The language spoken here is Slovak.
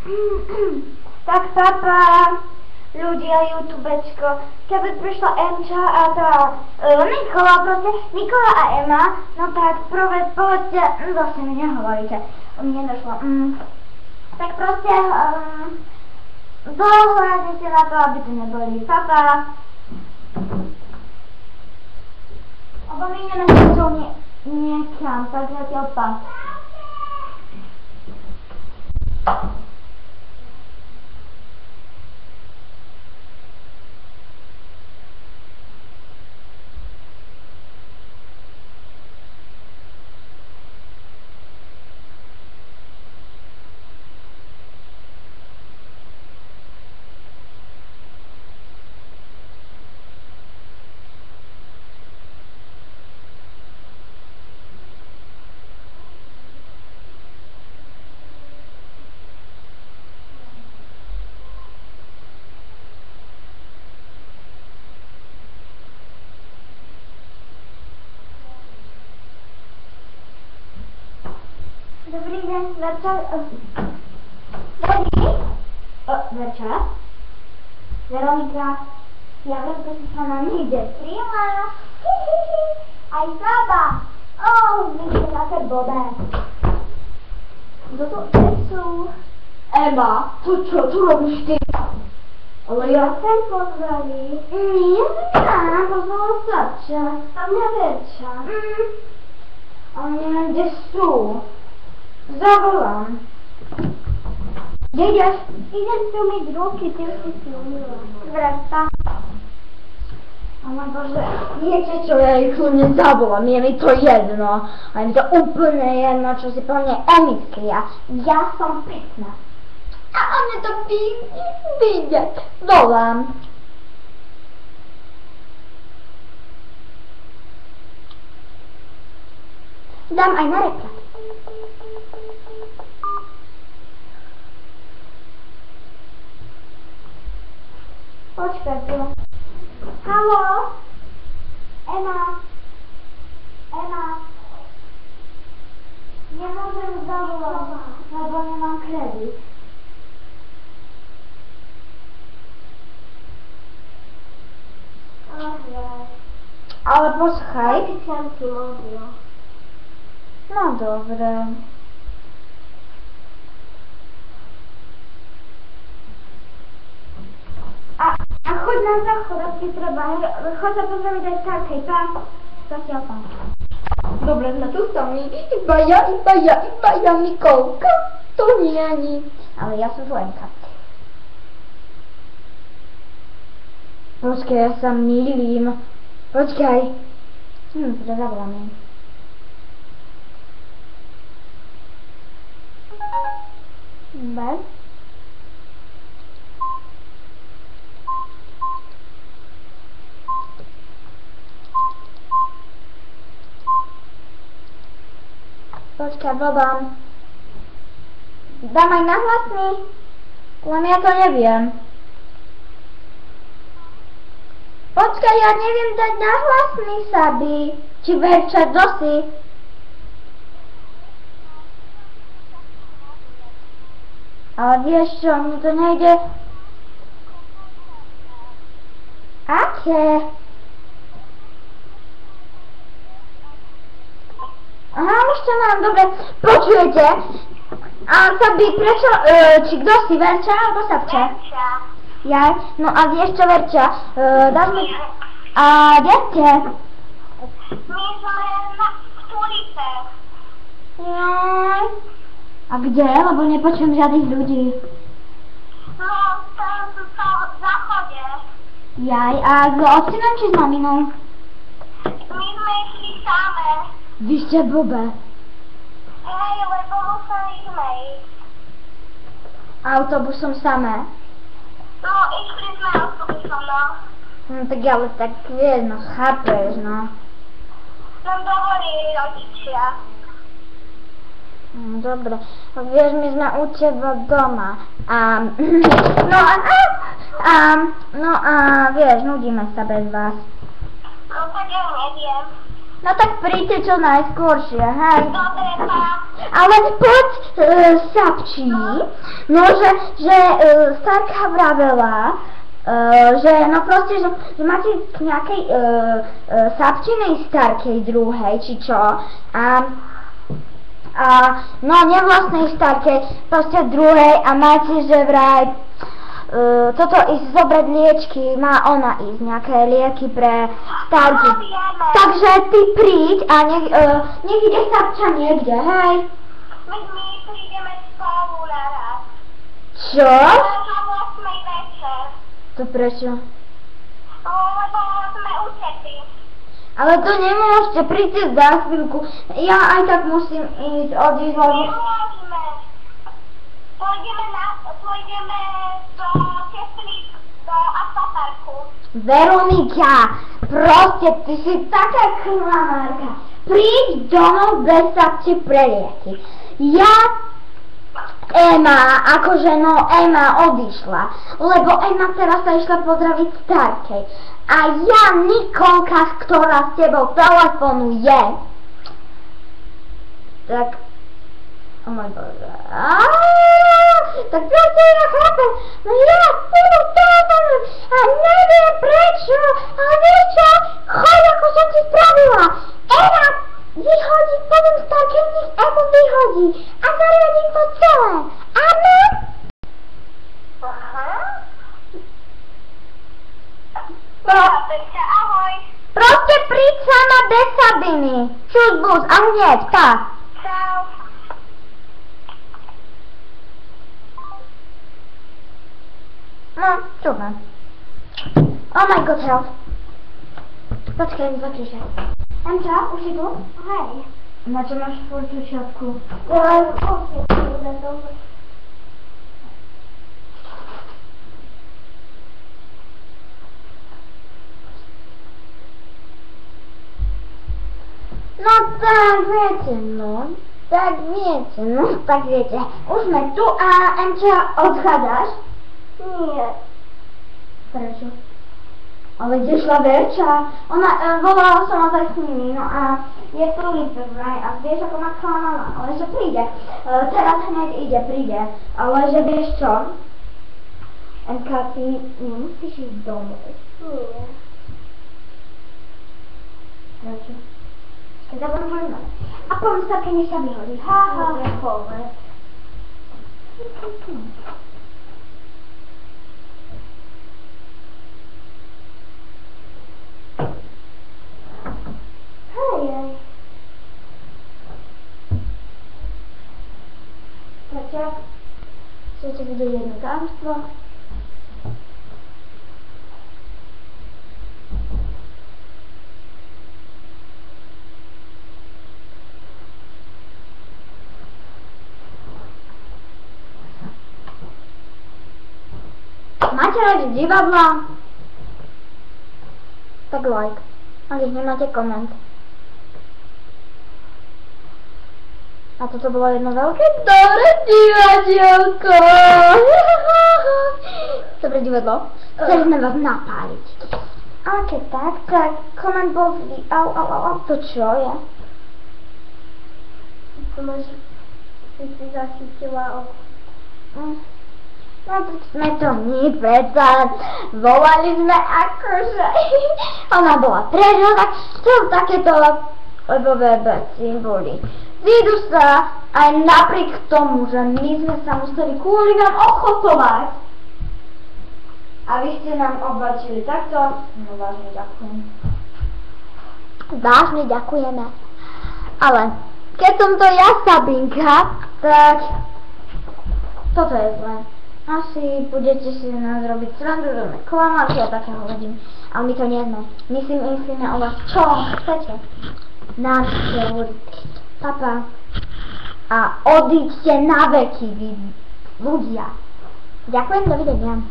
Tak papa, ľudia, YouTubečko, keby prišla Emča a tá Nikola, proste Nikola a Ema, no tak povedzte, zase mi nehovoríte, mi nedošlo, tak proste dohľadnite na to, aby to neboli papa, lebo my ideme s niekam, tak zatiaľ pa. Dobrý deň, Verča. Ready? Verča? Veronika, ja viem, že si sa na niekde príjma. Aj sába. Vidíte na tej bode. Kto to sú? Ema, čo robíš ty? Ale ja chcem pozdraviť. Ja pozvala Sača. A mňa Verča. A neviem, kde sú. Zavolám. Kde ideš? Idem si umyť ruky, ty už si umyla. Vresta. Ale bože, viete čo, ja ich nezavolám, je mi to jedno. A je mi to úplne jedno, čo si po mne emyslia. Ja som pekná. A mne to vyjde. Volám. Dám aj na replat. Počkajte. Haló? Ema? Nemôžem zavolať, lebo nemám kredit. Ale posłuchaj. No dobre. A choď na záchod, ak ti treba. Choď sa pozdraviť aj starkej, pán. Zatiaľ pán. Dobre, sme tu sami. Iba ja, Nikolka. To nie ani. Ale ja som Lenka. Počkaj, ja sa mýlim. Počkaj. Teda zavolám jej. Dobre. Počkaj, volám. Dám aj na hlasný. Len ja to neviem. Počkaj, ja neviem dať na hlasný, Sabi. Či Verča, kto si? Ale vieš čo, mne to nejde. Aké? Aha, ešte mám, dobre. Počujete? A Sabi, prečo, či kto si, Verča alebo Sabča? Verča. Jaj, no a vieš čo, Verča, dáš mi... A kde ste? My sme v Tulice. Jaj. A kde? Lebo nepočujem žiadnych ľudí. No, tam sú v záchode. Jaj, a s otcinom či s maminou? My sme išli same. Vy ste blbé. Hej, lebo musíme ísť. Autobusom samé? No, išli sme autobusom, no. Tak ale tak vieš, no chápeš, no. Nám dovolili rodičia. Dobre, vieš, my sme u teba doma a... No a vieš, nudíme sa bez vás. No, tak ja neviem. No tak príďte čo najskôršie, hej. Dobre, pa. Ale poď, Sapčí, no že starka vravela, že no proste, že máte k nejakej Sapčinej starkej druhej, či čo, a no nevlastnej starkej, proste druhej a máte, že vraj toto ísť zobrať liečky, má ona ísť, nejaké lieky pre starky. Takže ty príď a nech ide Sapča niekde, hej? My prídeme spolu naraz. Čo? Na 8 večer. To prečo? Lebo sme utekli. Ale to nemôžete, príďte za chvíľku. Ja aj tak musím odísť, lebo... Nemôžeme. Pôjdeme do Teplíc, do akvaparku. Veronika, proste, ty si taká klamárka. Príď domov bez Sapče pre lieky. Ema odišla, lebo Ema teraz sa išla pozdraviť starkej. A ja, Nikolka, ktorá s tebou telefonuje, tak... Oh môj Bože. Tak proste ja chápem, no ja s tebou telefonujem a neviem prečo, ale vieš čo, choď ako som ti spravila. Ema vyhodí, poviem starke, nech Emu vyhodí a zariadím to celé. Amen? Aha. No, Ahoj. proste príď sama bez Sabiny. Čus bus a hneď, tak. Čau. No, super. Oh my god, help. Počkaj, zaklíšaj. Emča, už je tu? Hej. Na čo máš furt tú šatku? No tak viete. Už sme tu a Emča, odchádzaš? Nie. Prečo? Ale kde šla Verča? Ona, volala som sa s nimi, no a je tu vraj a vieš ako ma klamala, ale že príde. Teraz hneď príde, ale že vieš čo? Emka, ty nemusíš ísť domov. Nie. Prečo? Keď sa budem hľadať. A poviem sa, keď nech sa vyhodí. Ha. Hej. Takže, chcete vidieť jedno tajomstvo? Máte radi divadla? Tak like. A keď nemáte koment. A toto bolo jedno veľké dobré divadielko. Dobré divadlo. Chceli sme vás napáliť. A keď tak koment bol vždy. Au, to čo je? To máš, si zachytila oko. No tak sme to my predsa, volali sme akože, ona bola prežil, tak to takéto lebové veci boli. Zídu sa aj napriek tomu, že my sme sa museli kvôli vám ochotovať. A vy ste nám oblačili takto, no vážne ďakujem. Vážne ďakujeme. Ale keď som to ja Sabinka, tak toto je zlé. Asi budete si nás robiť srandu, že sme klamáci a také hovorím. Ale my to nie sme. My si myslíme o vás, čo chcete. Nám chcete hovoriť. Papa. A odíďte na veky, vy ľudia. Ďakujem, dovidenia.